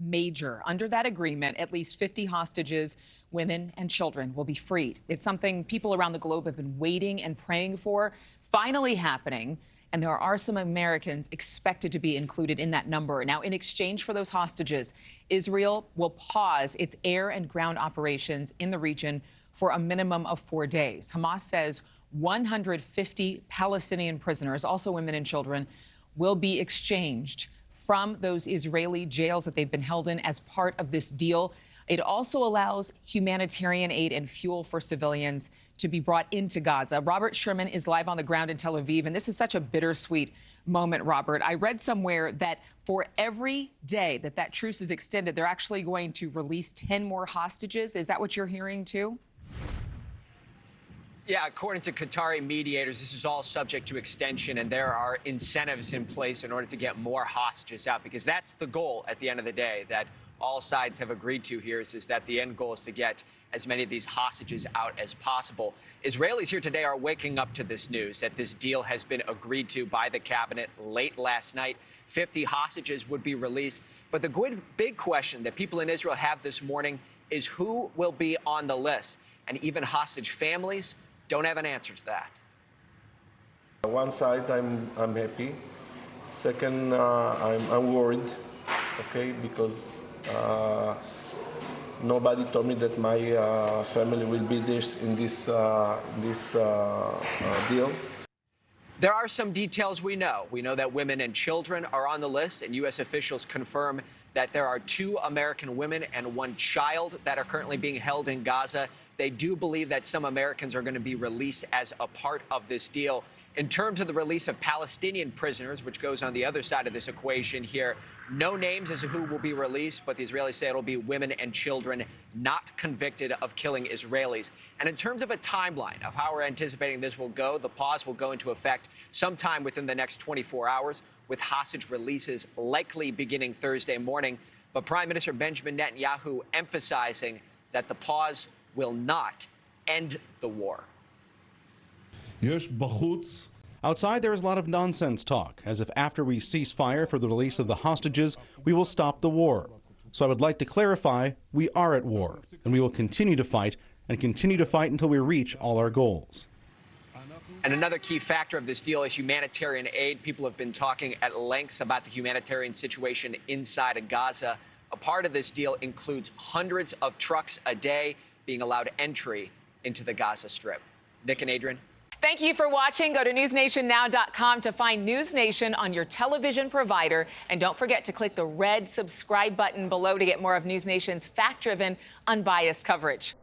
major. Under that agreement, at least 50 hostages, women and children, will be freed. It's something people around the globe have been waiting and praying for, finally happening. And there are some Americans expected to be included in that number. Now, in exchange for those hostages, Israel will pause its air and ground operations in the region for a minimum of 4 days. Hamas says 150 Palestinian prisoners, also women and children, will be exchanged from those Israeli jails that they've been held in as part of this deal. It also allows humanitarian aid and fuel for civilians to be brought into Gaza. Robert Sherman is live on the ground in Tel Aviv, and this is such a bittersweet moment, Robert. I read somewhere that for every day that truce is extended, they're actually going to release 10 more hostages. Is that what you're hearing, too? Yeah, according to Qatari mediators, this is all subject to extension, and there are incentives in place in order to get more hostages out, because that's the goal at the end of the day that all sides have agreed to here is that the end goal is to get as many of these hostages out as possible. Israelis here today are waking up to this news that this deal has been agreed to by the cabinet late last night. 50 hostages would be released. But the big question that people in Israel have this morning is who will be on the list? And even hostage families don't have an answer to that. On one side, I'm happy. Second, I'm worried, okay, because nobody told me that my family will be there in this deal. There are some details we know. We know that women and children are on the list, and U.S. officials confirm that there are 2 American women and 1 child that are currently being held in Gaza. They do believe that some Americans are going to be released as a part of this deal. In terms of the release of Palestinian prisoners, which goes on the other side of this equation here, no names as to who will be released, but the Israelis say it'll be women and children not convicted of killing Israelis. And in terms of a timeline of how we're anticipating this will go, the pause will go into effect sometime within the next 24 hours, with hostage releases likely beginning Thursday morning. But Prime Minister Benjamin Netanyahu emphasizing that the pause will not end the war. Outside, there is a lot of nonsense talk, as if after we cease fire for the release of the hostages, we will stop the war. So I would like to clarify, we are at war, and we will continue to fight, and continue to fight until we reach all our goals. And another key factor of this deal is humanitarian aid. People have been talking at length about the humanitarian situation inside of Gaza. A part of this deal includes hundreds of trucks a day being allowed entry into the Gaza Strip. Nick and Adrienne. Thank you for watching. Go to newsnationnow.com to find NewsNation on your television provider. And don't forget to click the red subscribe button below to get more of NewsNation's fact-driven, unbiased coverage.